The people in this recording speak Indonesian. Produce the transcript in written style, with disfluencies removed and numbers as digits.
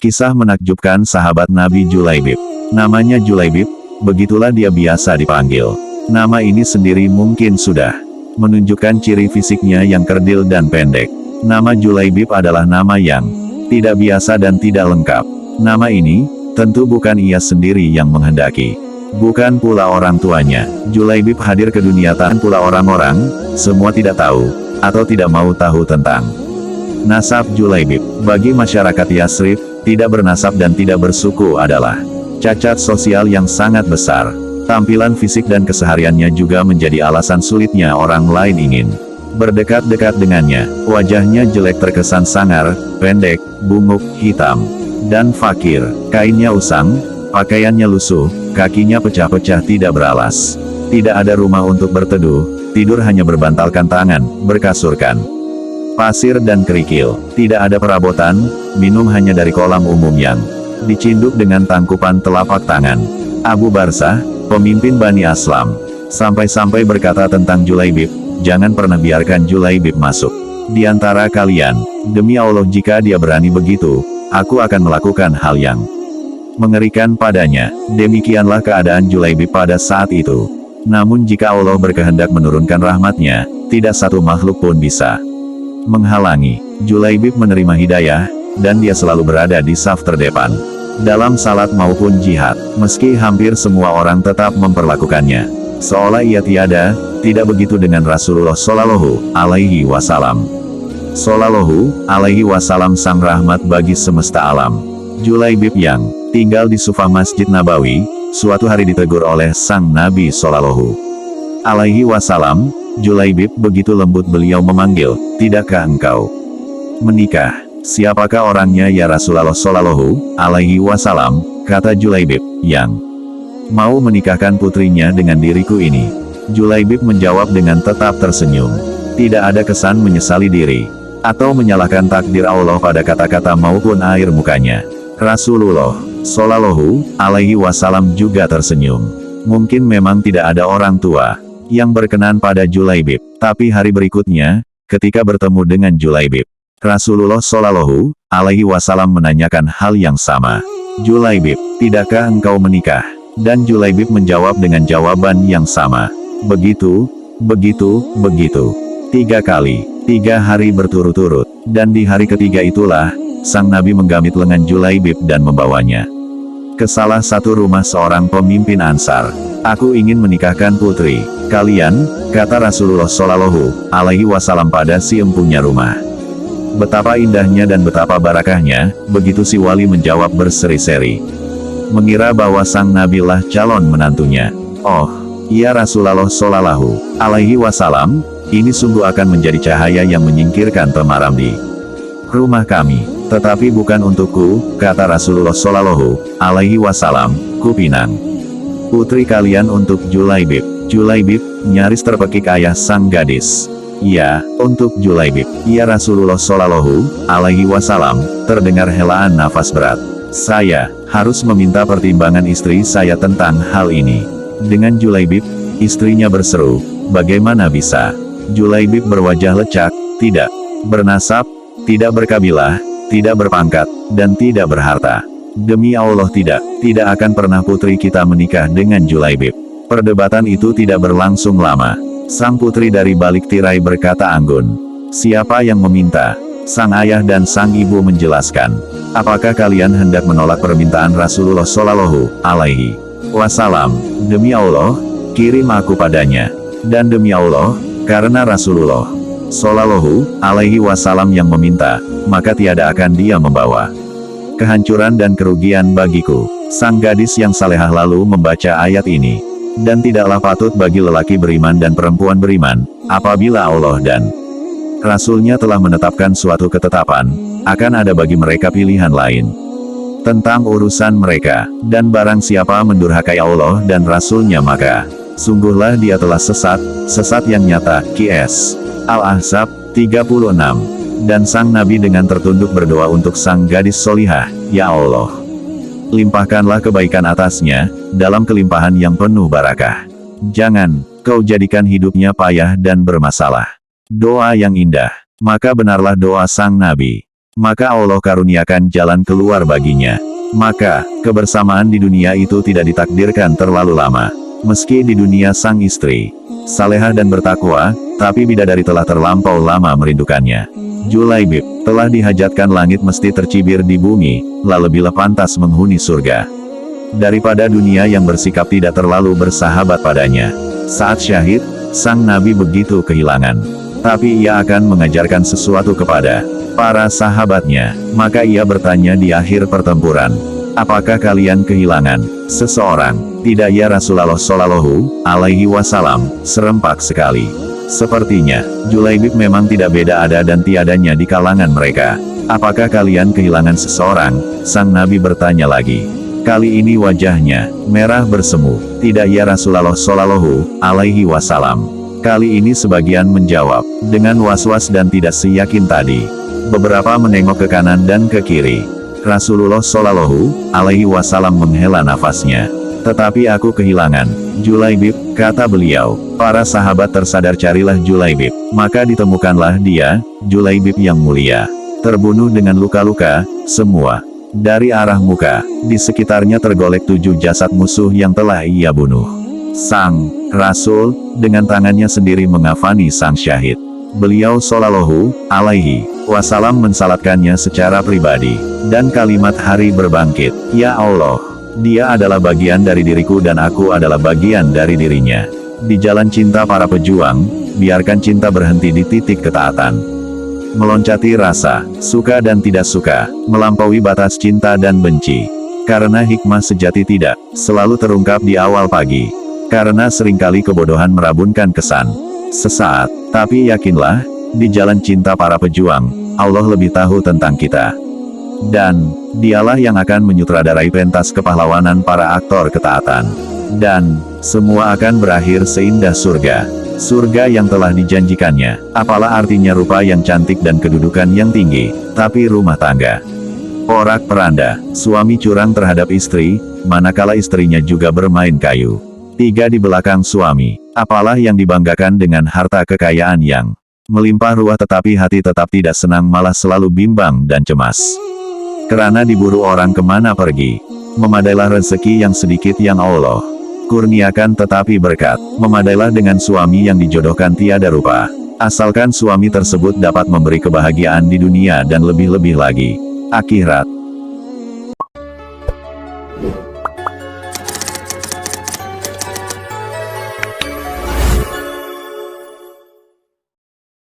Kisah menakjubkan sahabat Nabi Julaibib. Namanya Julaibib, begitulah dia biasa dipanggil. Nama ini sendiri mungkin sudah menunjukkan ciri fisiknya yang kerdil dan pendek. Nama Julaibib adalah nama yang tidak biasa dan tidak lengkap. Nama ini, tentu bukan ia sendiri yang menghendaki. Bukan pula orang tuanya. Julaibib hadir ke dunia tanpa pula orang-orang, semua tidak tahu, atau tidak mau tahu tentang nasab Julaibib. Bagi masyarakat Yasrib, tidak bernasab dan tidak bersuku adalah cacat sosial yang sangat besar. Tampilan fisik dan kesehariannya juga menjadi alasan sulitnya orang lain ingin berdekat-dekat dengannya. Wajahnya jelek terkesan sangar, pendek, bungkuk, hitam, dan fakir. Kainnya usang, pakaiannya lusuh, kakinya pecah-pecah tidak beralas. Tidak ada rumah untuk berteduh, tidur hanya berbantalkan tangan, berkasurkan pasir dan kerikil. Tidak ada perabotan, minum hanya dari kolam umum yang dicinduk dengan tangkupan telapak tangan. Abu Barzah, pemimpin Bani Aslam, sampai-sampai berkata tentang Julaibib, jangan pernah biarkan Julaibib masuk di antara kalian. Demi Allah jika dia berani begitu, aku akan melakukan hal yang mengerikan padanya. Demikianlah keadaan Julaibib pada saat itu. Namun jika Allah berkehendak menurunkan rahmatnya, tidak satu makhluk pun bisa menghalangi Julaibib menerima hidayah, dan dia selalu berada di saf terdepan dalam salat maupun jihad. Meski hampir semua orang tetap memperlakukannya seolah ia tiada, tidak begitu dengan Rasulullah Shallallahu Alaihi Wasallam. Shallallahu Alaihi Wasallam sang rahmat bagi semesta alam. Julaibib yang tinggal di Sufah Masjid Nabawi, suatu hari ditegur oleh sang Nabi Shallallahu Alaihi Wasallam. Julaibib, begitu lembut beliau memanggil, tidakkah engkau menikah? Siapakah orangnya ya Rasulullah Shallallahu Alaihi Wasallam? Kata Julaibib, yang mau menikahkan putrinya dengan diriku ini. Julaibib menjawab dengan tetap tersenyum. Tidak ada kesan menyesali diri, atau menyalahkan takdir Allah pada kata-kata maupun air mukanya. Rasulullah Shallallahu Alaihi Wasallam juga tersenyum. Mungkin memang tidak ada orang tua yang berkenan pada Julaibib, tapi hari berikutnya, ketika bertemu dengan Julaibib, Rasulullah Shallallahu Alaihi Wasallam menanyakan hal yang sama. Julaibib, tidakkah engkau menikah? Dan Julaibib menjawab dengan jawaban yang sama. Begitu, begitu, begitu. 3 kali, 3 hari berturut-turut. Dan di hari ketiga itulah, sang Nabi menggamit lengan Julaibib dan membawanya ke salah satu rumah seorang pemimpin Ansar. Aku ingin menikahkan putri kalian, kata Rasulullah Shallallahu Alaihi Wasallam pada si empunya rumah. Betapa indahnya dan betapa barakahnya, begitu si wali menjawab berseri-seri, mengira bahwa sang Nabi lah calon menantunya. Oh, ya Rasulullah Shallallahu Alaihi Wasallam, ini sungguh akan menjadi cahaya yang menyingkirkan temaram di rumah kami. Tetapi bukan untukku, kata Rasulullah Shallallahu Alaihi Wasallam, kupinang putri kalian untuk Julaibib. Julaibib, nyaris terpekik ayah sang gadis. Ya, untuk Julaibib. Ya Rasulullah Shallallahu Alaihi Wasallam, terdengar helaan nafas berat. Saya harus meminta pertimbangan istri saya tentang hal ini. Dengan Julaibib, istrinya berseru, bagaimana bisa? Julaibib berwajah lecak, tidak bernasab, tidak berkabilah, tidak berpangkat, dan tidak berharta. Demi Allah tidak akan pernah putri kita menikah dengan Julaibib. Perdebatan itu tidak berlangsung lama. Sang putri dari balik tirai berkata anggun, siapa yang meminta? Sang ayah dan sang ibu menjelaskan, apakah kalian hendak menolak permintaan Rasulullah Shallallahu Alaihi Wasallam? Demi Allah, kirim aku padanya. Dan demi Allah, karena Rasulullah Shallallahu Alaihi Wasallam yang meminta, maka tiada akan dia membawa kehancuran dan kerugian bagiku. Sang gadis yang salehah lalu membaca ayat ini. Dan tidaklah patut bagi lelaki beriman dan perempuan beriman, apabila Allah dan Rasul-Nya telah menetapkan suatu ketetapan, akan ada bagi mereka pilihan lain tentang urusan mereka. Dan barang siapa mendurhakai Allah dan Rasul-Nya maka sungguhlah dia telah sesat yang nyata. Qs. Al-Ahzab 36. Dan sang Nabi dengan tertunduk berdoa untuk sang gadis solihah, ya Allah, limpahkanlah kebaikan atasnya, dalam kelimpahan yang penuh barakah. Jangan kau jadikan hidupnya payah dan bermasalah. Doa yang indah. Maka benarlah doa sang Nabi. maka Allah karuniakan jalan keluar baginya. Maka, kebersamaan di dunia itu tidak ditakdirkan terlalu lama. Meski di dunia sang istri salehah dan bertakwa, tapi bidadari telah terlampau lama merindukannya. Julaibib, telah dihajatkan langit mesti tercibir di bumi, lebih pantas menghuni surga daripada dunia yang bersikap tidak terlalu bersahabat padanya. Saat syahid, sang nabi begitu kehilangan. Tapi ia akan mengajarkan sesuatu kepada para sahabatnya. Maka ia bertanya di akhir pertempuran, apakah kalian kehilangan seseorang? Tidak ya Rasulullah Shallallahu Alaihi Wasallam, serempak sekali. Sepertinya, Julaibib memang tidak beda ada dan tiadanya di kalangan mereka. Apakah kalian kehilangan seseorang? Sang Nabi bertanya lagi. Kali ini wajahnya merah bersemu. Tidak ya Rasulullah Shallallahu Alaihi Wasallam. Kali ini sebagian menjawab dengan was-was dan tidak seyakin tadi. Beberapa menengok ke kanan dan ke kiri. Rasulullah Shallallahu Alaihi Wasallam menghela nafasnya. Tetapi aku kehilangan Julaibib, kata beliau. Para sahabat tersadar carilah Julaibib. Maka ditemukanlah dia, Julaibib yang mulia. Terbunuh dengan luka-luka, semua. Dari arah muka, di sekitarnya tergolek 7 jasad musuh yang telah ia bunuh. Sang Rasul, dengan tangannya sendiri mengafani sang syahid. Beliau Shallallahu Alaihi Wasallam mensalatkannya secara pribadi. Dan kalimat hari berbangkit, ya Allah, dia adalah bagian dari diriku dan aku adalah bagian dari dirinya. Di jalan cinta para pejuang, biarkan cinta berhenti di titik ketaatan. Meloncati rasa, suka dan tidak suka, melampaui batas cinta dan benci. Karena hikmah sejati tidak selalu terungkap di awal pagi. Karena seringkali kebodohan merabunkan kesan sesaat. Tapi yakinlah, di jalan cinta para pejuang, Allah lebih tahu tentang kita. Dan, dialah yang akan menyutradarai pentas kepahlawanan para aktor ketaatan. Dan, semua akan berakhir seindah surga. Surga yang telah dijanjikannya. Apalah artinya rupa yang cantik dan kedudukan yang tinggi, tapi rumah tangga porak-peranda, suami curang terhadap istri, manakala istrinya juga bermain kayu. 3 di belakang suami. Apalah yang dibanggakan dengan harta kekayaan yang melimpah ruah tetapi hati tetap tidak senang malah selalu bimbang dan cemas. Kerana diburu orang kemana pergi. Memadailah rezeki yang sedikit yang Allah kurniakan tetapi berkat. Memadailah dengan suami yang dijodohkan tiada rupa. Asalkan suami tersebut dapat memberi kebahagiaan di dunia dan lebih-lebih lagi akhirat.